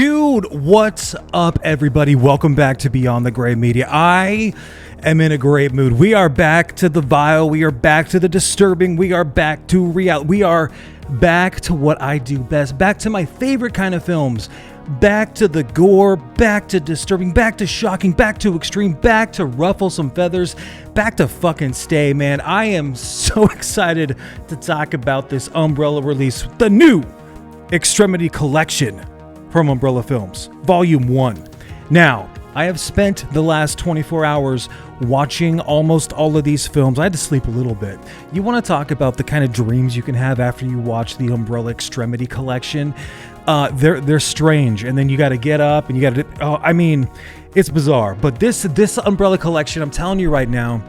Dude, what's up, everybody? Welcome back to Beyond the Gray Media. I am in a great mood. We are back to the vile. We are back to the disturbing. We are back to reality. We are back to what I do best. Back to my favorite kind of films. Back to the gore. Back to disturbing. Back to shocking. Back to extreme. Back to ruffle some feathers. Back to fucking stay, man. I am so excited to talk about this Umbrella release. The new Extremity collection from Umbrella Films, Volume 1. Now, I have spent the last 24 hours watching almost all of these films. I had to sleep a little bit. You want to talk about the kind of dreams you can have after you watch the Umbrella Extremity collection? They're strange, and then you got to get up and you got to. It's bizarre. But this Umbrella collection, I'm telling you right now,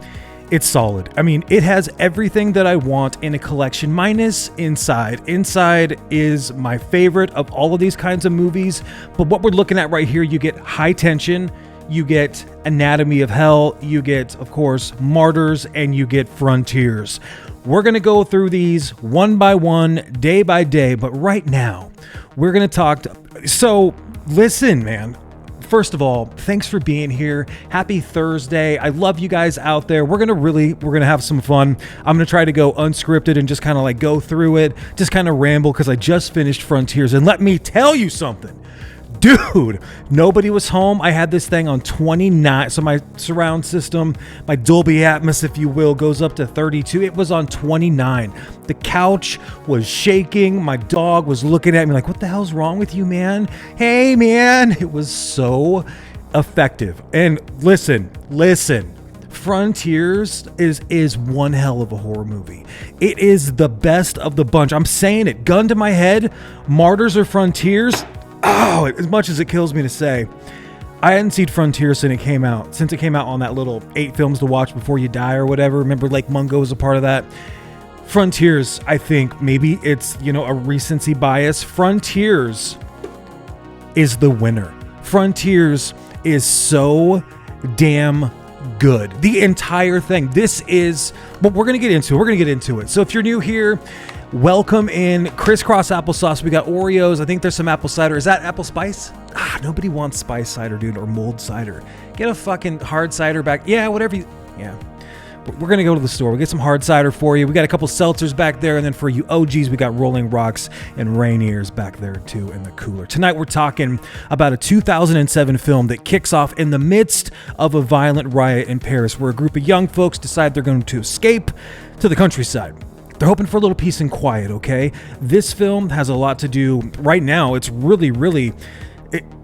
it's solid. I mean, it has everything that I want in a collection, minus Inside. Inside is my favorite of all of these kinds of movies. But what we're looking at right here, you get High Tension, you get Anatomy of Hell, you get, of course, Martyrs, and you get Frontiers. We're going to go through these one by one, day by day. But right now, we're going to talk. So listen, man. First of all, thanks for being here. Happy Thursday. I love you guys out there. We're going to have some fun. I'm going to try to go unscripted and just kind of like go through it, just kind of ramble because I just finished Frontiers. And let me tell you something. Dude, nobody was home. I had this thing on 29. So my surround system, my Dolby Atmos, if you will, goes up to 32. It was on 29. The couch was shaking. My dog was looking at me like, what the hell's wrong with you, man? Hey, man. It was so effective. And listen. Frontiers is one hell of a horror movie. It is the best of the bunch. I'm saying it. Gun to my head. Martyrs or Frontiers? Oh, as much as it kills me to say, I hadn't seen Frontiers since it came out on that little 8 films to watch before you die or whatever. Remember, Lake Mungo was a part of that. Frontiers, I think maybe it's, a recency bias. Frontiers is the winner. Frontiers is so damn good. The entire thing. This is, but we're going to get into it. So if you're new here, welcome in. Crisscross applesauce. We got Oreos. I think there's some apple cider. Is that apple spice? Nobody wants spice cider, dude, or mulled cider. Get a fucking hard cider back. Yeah, whatever you... Yeah. We're going to go to the store. We'll get some hard cider for you. We got a couple seltzers back there. And then for you OGs, we got Rolling Rocks and Rainiers back there, too, in the cooler. Tonight, we're talking about a 2007 film that kicks off in the midst of a violent riot in Paris, where a group of young folks decide they're going to escape to the countryside. They're hoping for a little peace and quiet, okay? This film has a lot to do, right now, it's really,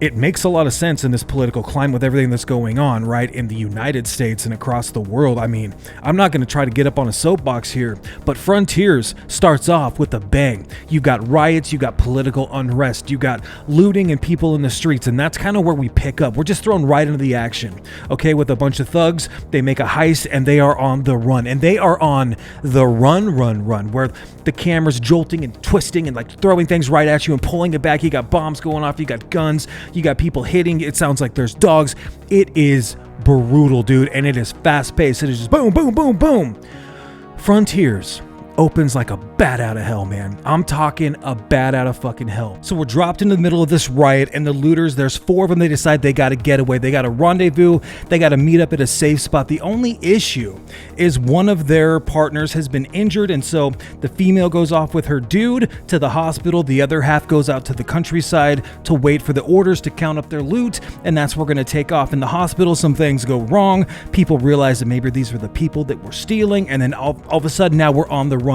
it makes a lot of sense in this political climate with everything that's going on, right, in the United States and across the world. I mean, I'm not going to try to get up on a soapbox here, but Frontiers starts off with a bang. You got riots, you got political unrest, you got looting and people in the streets, and that's kind of where we pick up. We're just thrown right into the action, okay, with a bunch of thugs. They make a heist, and they are on the run, and they are on the run, where the camera's jolting and twisting and like throwing things right at you and pulling it back. You got bombs going off, you got guns, you got people hitting. It sounds like there's dogs. It is brutal, dude, and it is fast-paced. It is just boom, boom, boom, boom. Frontiers opens like a bat out of hell, man. I'm talking a bat out of fucking hell. So we're dropped into the middle of this riot, and the looters, there's 4 of them. They decide they got to get away. They got to rendezvous. They got to meet up at a safe spot. The only issue is one of their partners has been injured, and so the female goes off with her dude to the hospital. The other half goes out to the countryside to wait for the orders to count up their loot, and that's where we're going to take off. In the hospital, some things go wrong. People realize that maybe these are the people that we're stealing, and then all of a sudden now we're on the run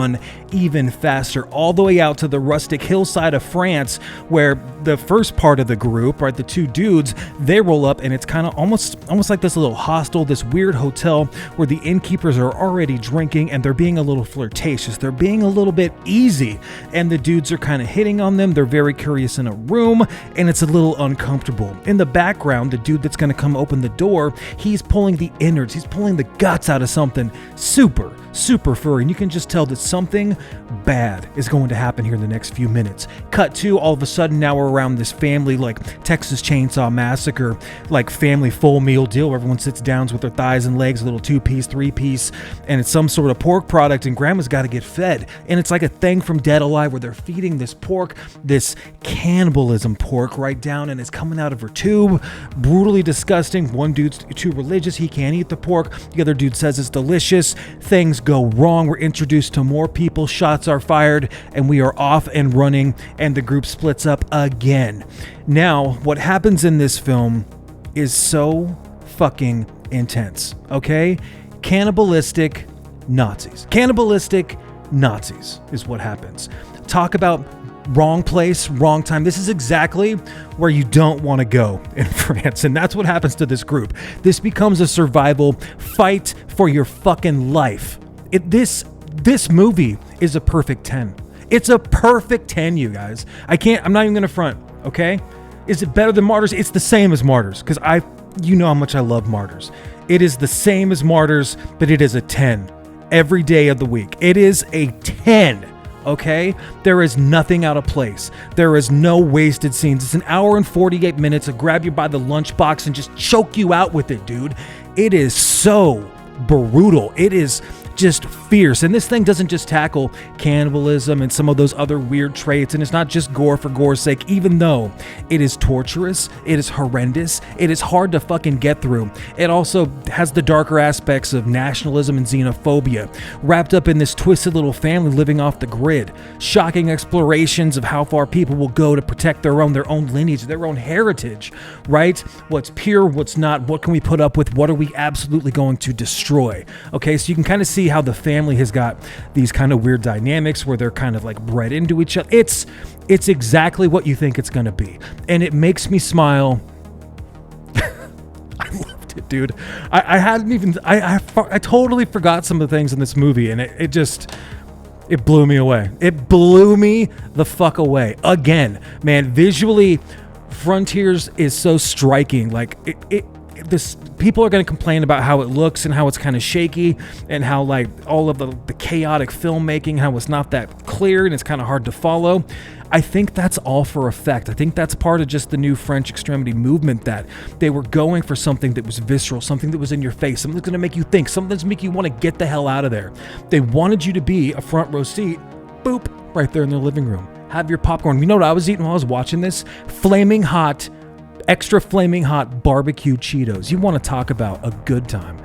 even faster, all the way out to the rustic hillside of France, where the first part of the group, right, the 2 dudes, they roll up, and it's kind of almost like this little hostel, this weird hotel where the innkeepers are already drinking, and they're being a little flirtatious. They're being a little bit easy, and the dudes are kind of hitting on them. They're very curious in a room, and it's a little uncomfortable. In the background, the dude that's going to come open the door, he's pulling the innards, he's pulling the guts out of something super super furry, and you can just tell that something bad is going to happen here in the next few minutes. Cut to, all of a sudden now we're around this family, like Texas Chainsaw Massacre, like family full meal deal where everyone sits down with their thighs and legs, a little 2-piece, 3-piece, and it's some sort of pork product, and grandma's got to get fed. And it's like a thing from Dead Alive where they're feeding this pork, this cannibalism pork right down, and it's coming out of her tube. Brutally disgusting. One dude's too religious, he can't eat the pork. The other dude says it's delicious. Things go wrong. We're introduced to more people. Shots are fired, and we are off and running, and the group splits up again. Now, what happens in this film is so fucking intense, okay? Cannibalistic Nazis. Cannibalistic Nazis is what happens. Talk about wrong place, wrong time. This is exactly where you don't want to go in France, and that's what happens to this group. This becomes a survival fight for your fucking life. This movie is a perfect 10. It's a perfect 10, you guys. I'm not even gonna front, okay? Is it better than Martyrs? It's the same as Martyrs, because you know how much I love Martyrs. It is the same as Martyrs, but it is a 10 every day of the week. It is a 10. Okay? There is nothing out of place. There is no wasted scenes. It's an hour and 48 minutes to grab you by the lunchbox and just choke you out with it, dude. It is so brutal. It is just fierce. And this thing doesn't just tackle cannibalism and some of those other weird traits, and it's not just gore for gore's sake, even though it is torturous, it is horrendous, it is hard to fucking get through. It also has the darker aspects of nationalism and xenophobia wrapped up in this twisted little family living off the grid, shocking explorations of how far people will go to protect their own lineage, their own heritage, right? What's pure, what's not, what can we put up with, what are we absolutely going to destroy? Okay, so you can kind of see how the family has got these kind of weird dynamics where they're kind of like bred into each other. It's exactly what you think it's going to be, and it makes me smile. I loved it, dude. I totally forgot some of the things in this movie, and it blew me away. It blew me the fuck away. Again, man, visually, Frontiers is so striking. Like people are going to complain about how it looks and how it's kind of shaky and how like all of the chaotic filmmaking, how it's not that clear and it's kind of hard to follow. I think that's all for effect. I think that's part of just the new French Extremity movement, that they were going for something that was visceral, something that was in your face, something that's going to make you think, something that's make you want to get the hell out of there. They wanted you to be a front row seat, boop, right there in their living room. Have your popcorn. You know what I was eating while I was watching this? Extra flaming hot barbecue Cheetos. You want to talk about a good time.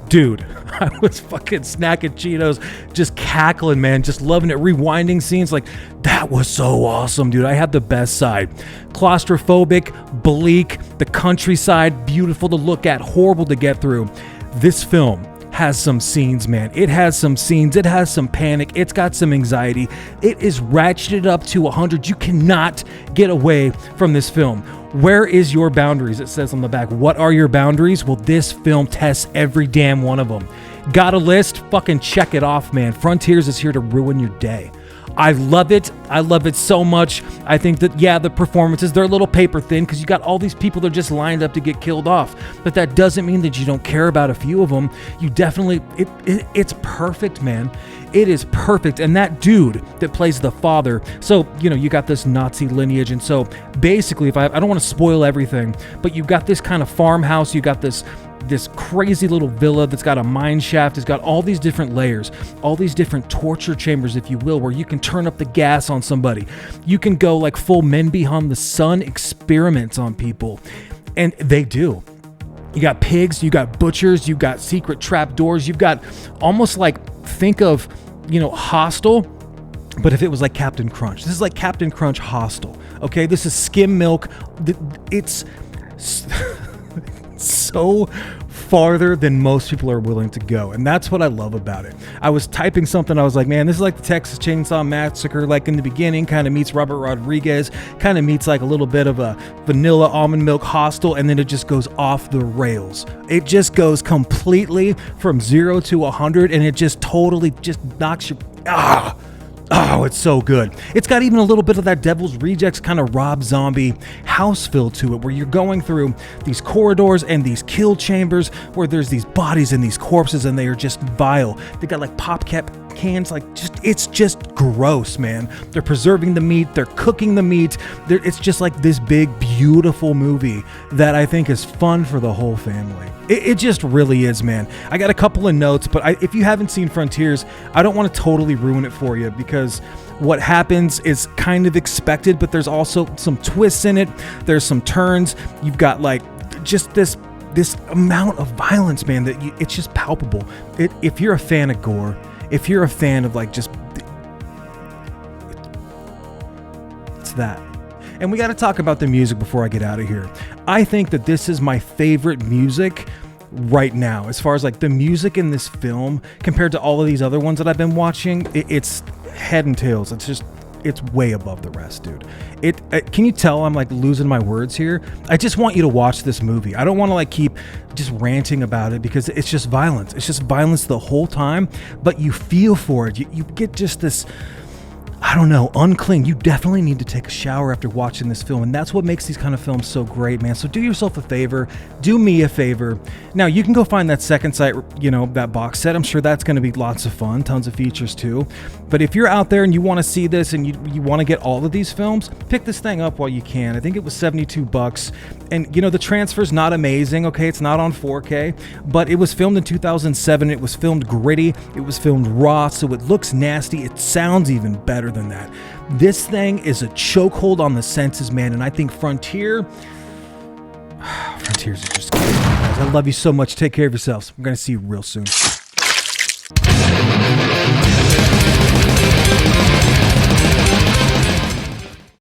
Dude, I was fucking snacking Cheetos, just cackling, man, just loving it. Rewinding scenes, like, that was so awesome, dude. I had the best side. Claustrophobic, bleak, the countryside, beautiful to look at, horrible to get through. This film has some scenes, man. It has some scenes. It has some panic. It's got some anxiety. It is ratcheted up to 100. You cannot get away from this film. Where is your boundaries? It says on the back. What are your boundaries? Well, this film tests every damn one of them. Got a list? Fucking check it off, man. Frontiers is here to ruin your day. I love it. I love it so much. I think that, yeah, the performances, they're a little paper thin because you got all these people that are just lined up to get killed off. But that doesn't mean that you don't care about a few of them. You definitely, it's perfect, man. It is perfect. And that dude that plays the father, so, you know, you got this Nazi lineage. And so basically, I don't want to spoil everything, but you've got this kind of farmhouse. You got this crazy little villa that's got a mine shaft. It's got all these different layers, all these different torture chambers, if you will, where you can turn up the gas on somebody. You can go like full Men Behind the Sun experiments on people. And they do. You got pigs, you got butchers, you got secret trap doors. You've got almost like, think of, you know, Hostel, but if it was like Captain Crunch. This is like Captain Crunch Hostel. Okay, this is skim milk. It's so farther than most people are willing to go, and that's what I love about it. I was typing something, I was like, man, this is like the Texas Chainsaw Massacre, like in the beginning, kind of meets Robert Rodriguez, kind of meets like a little bit of a vanilla almond milk Hostel, and then it just goes off the rails. It just goes completely from 0 to 100, and it just totally just knocks you Oh, it's so good. It's got even a little bit of that Devil's Rejects kind of Rob Zombie house feel to it, where you're going through these corridors and these kill chambers where there's these bodies and these corpses, and they are just vile. They got like pop cap cans, like it's just gross, man. They're preserving the meat, they're cooking the meat. It's just like this big, beautiful movie that I think is fun for the whole family. It just really is, man. I got a couple of notes, but if you haven't seen Frontiers, I don't want to totally ruin it for you, because what happens is kind of expected, but there's also some twists in it. There's some turns. You've got like just this amount of violence, man, that it's just palpable. If you're a fan of gore, if you're a fan of like just, it's that. And we got to talk about the music before I get out of here. I think that this is my favorite music right now, as far as like the music in this film compared to all of these other ones that I've been watching. It's head and tails. It's way above the rest, dude. Can you tell I'm like losing my words here? I just want you to watch this movie. I don't want to like keep just ranting about it, because it's just violence. It's just violence the whole time, but you feel for it. You get just this, I don't know, unclean. You definitely need to take a shower after watching this film, and that's what makes these kind of films so great, man. So do yourself a favor, do me a favor. Now, you can go find that second sight, that box set. I'm sure that's going to be lots of fun, tons of features too. But if you're out there and you want to see this and you want to get all of these films, pick this thing up while you can. I think it was $72. And, the transfer's not amazing, okay? It's not on 4K, but it was filmed in 2007. It was filmed gritty. It was filmed raw, so it looks nasty. It sounds even better than that. This thing is a chokehold on the senses, man, and I think Frontiers are just good, guys. I love you so much. Take care of yourselves. I'm going to see you real soon.